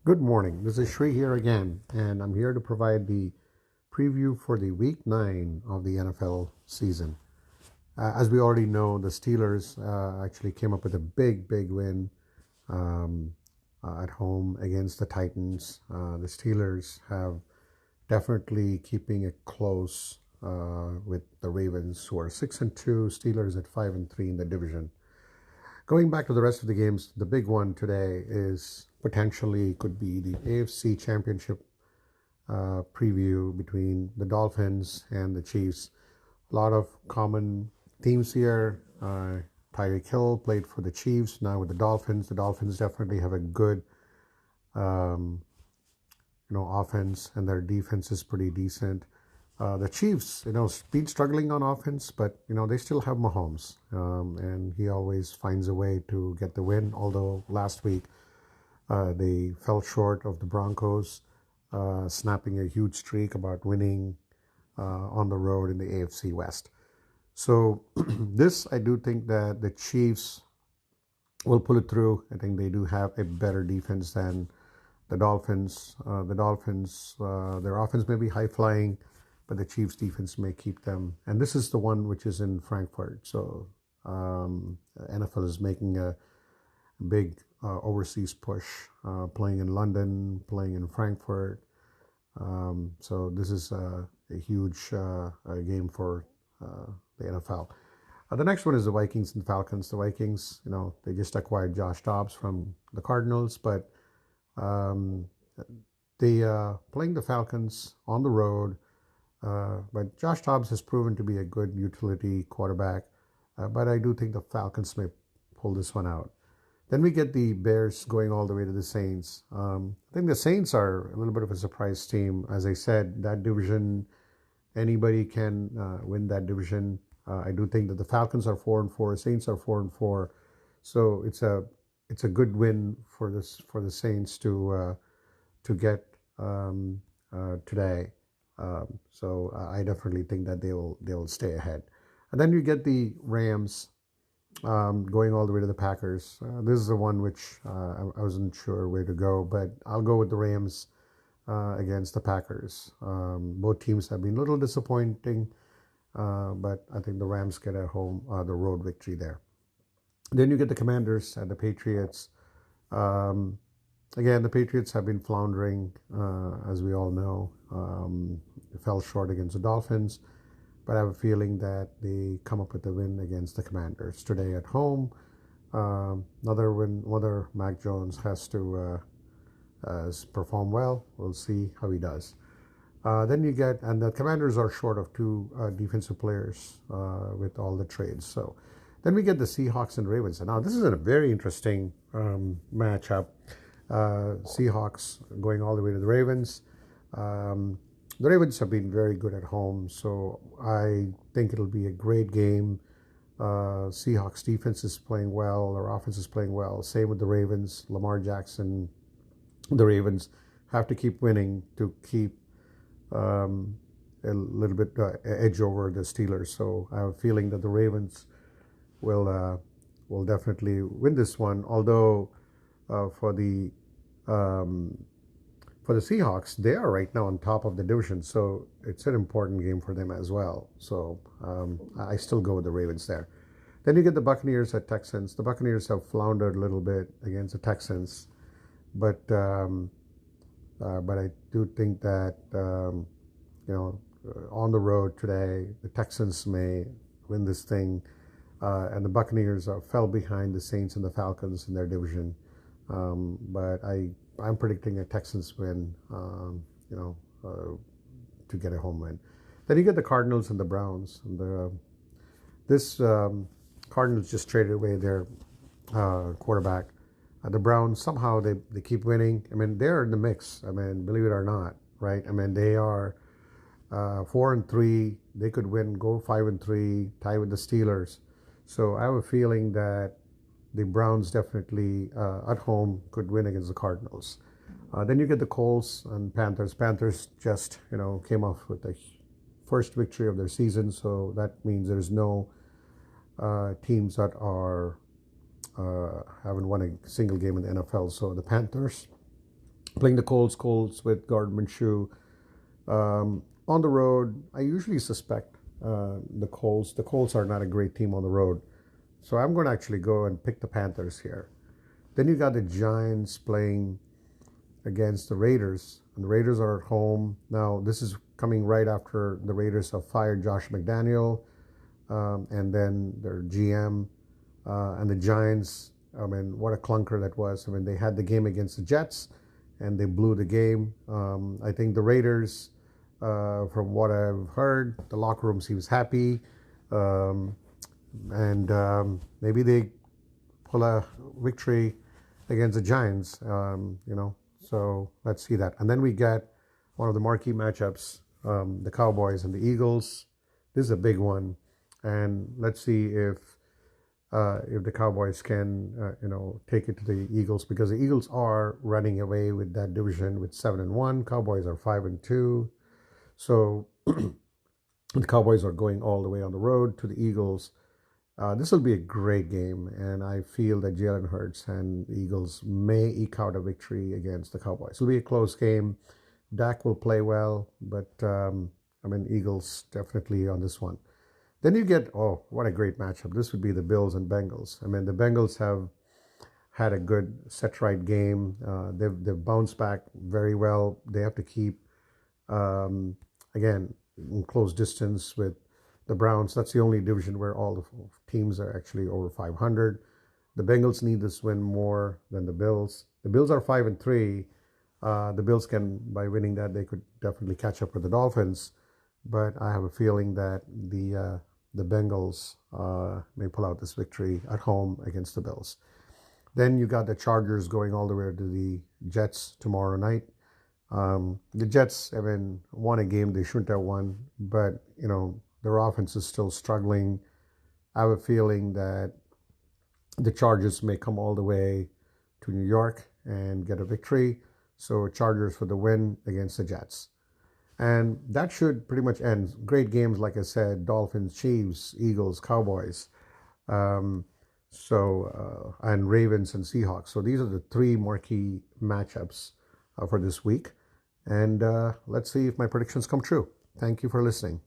Good morning. This is Shri here again, and I'm here to provide the preview for the Week 9 of the NFL season. As we already know, the Steelers actually came up with a big win um, at home against the Titans. The Steelers have definitely keeping it close with the Ravens, who are 6-2. Steelers at 5-3 in the division. Going back to the rest of the games, the big one today is potentially could be the AFC Championship preview between the Dolphins and the Chiefs. A lot of common themes here. Tyreek Hill played for the Chiefs, now with the Dolphins. The Dolphins definitely have a good, um, offense, and their defense is pretty decent. The Chiefs, been struggling on offense, but they still have Mahomes, and he always finds a way to get the win. Although last week they fell short of the Broncos, snapping a huge streak about winning on the road in the AFC West. So this, I do think that the Chiefs will pull it through. I think they do have a better defense than the Dolphins. Their offense may be high flying, but the Chiefs' defense may keep them. And this is the one which is in Frankfurt. So NFL is making a big overseas push, playing in London, playing in Frankfurt. So this is a huge game for the NFL. The next one is the Vikings and Falcons. The Vikings, they just acquired Josh Dobbs from the Cardinals, but they playing the Falcons on the road. But Josh Dobbs has proven to be a good utility quarterback. But I do think the Falcons may pull this one out. Then we get the Bears going all the way to the Saints. I think the Saints are a little bit of a surprise team. As I said, that division, anybody can win that division. I do think that the Falcons are 4-4, Saints are 4-4. So it's a good win for the Saints to get today. So I definitely think that they'll stay ahead. And then you get the Rams going all the way to the Packers. This is the one which I wasn't sure where to go, but I'll go with the Rams against the Packers. Both teams have been a little disappointing, but I think the Rams get the road victory there. Then you get the Commanders and the Patriots. Again, the Patriots have been floundering, as we all know. They fell short against the Dolphins, but I have a feeling that they come up with a win against the Commanders today at home. Another win, whether Mac Jones has to perform well. We'll see how he does. Then you get, and the Commanders are short of two defensive players with all the trades. So then we get the Seahawks and Ravens. And now this is a very interesting matchup. Seahawks going all the way to the Ravens. The Ravens have been very good at home, so I think it'll be a great game. Seahawks defense is playing well, their offense is playing well. Same with the Ravens. Lamar Jackson, the Ravens have to keep winning to keep a little bit edge over the Steelers. So I have a feeling that the Ravens will definitely win this one. Although for the Seahawks, they are right now on top of the division, so it's an important game for them as well. So I still go with the Ravens there. Then you get the Buccaneers at Texans. The Buccaneers have floundered a little bit against the Texans, but I do think that on the road today, the Texans may win this thing, and the Buccaneers fell behind the Saints and the Falcons in their division. But I'm predicting a Texans win, to get a home win. Then you get the Cardinals and the Browns. And this Cardinals just traded away their quarterback. The Browns, somehow they keep winning. I mean, they're in the mix. I mean, believe it or not, right? I mean, they are 4-3. They could win, go 5-3, tie with the Steelers. So I have a feeling that the Browns definitely at home could win against the Cardinals. Then you get the Colts and Panthers. Panthers just came off with the first victory of their season, so that means there's no teams that are haven't won a single game in the NFL. So the Panthers Playing the Colts with Gardner Minshew. On the road, I usually suspect the Colts. The Colts are not a great team on the road. So I'm going to actually go and pick the Panthers here. Then you got the Giants playing against the Raiders. And the Raiders are at home. Now, this is coming right after the Raiders have fired Josh McDaniel and then their GM. And the Giants, I mean, what a clunker that was. I mean, they had the game against the Jets and they blew the game. I think the Raiders, from what I've heard, the locker room seems happy. And maybe they pull a victory against the Giants, So let's see that. And then we get one of the marquee matchups, the Cowboys and the Eagles. This is a big one. And let's see if the Cowboys can, take it to the Eagles, because the Eagles are running away with that division with 7-1. Cowboys are 5-2. So the Cowboys are going all the way on the road to the Eagles. This will be a great game, and I feel that Jalen Hurts and the Eagles may eke out a victory against the Cowboys. It'll be a close game. Dak will play well, but Eagles definitely on this one. Then you get, what a great matchup. This would be the Bills and Bengals. I mean, the Bengals have had a good set-right game. They've bounced back very well. They have to keep, again, in close distance with the Browns. That's the only division where all the teams are actually over 500. The Bengals need this win more than the Bills. The Bills are 5-3. The Bills can, by winning that, they could definitely catch up with the Dolphins. But I have a feeling that the Bengals may pull out this victory at home against the Bills. Then you got the Chargers going all the way to the Jets tomorrow night. The Jets, won a game they shouldn't have won, but, their offense is still struggling. I have a feeling that the Chargers may come all the way to New York and get a victory. So Chargers for the win against the Jets. And that should pretty much end. Great games, like I said, Dolphins, Chiefs, Eagles, Cowboys, and Ravens and Seahawks. So these are the three marquee matchups for this week. And let's see if my predictions come true. Thank you for listening.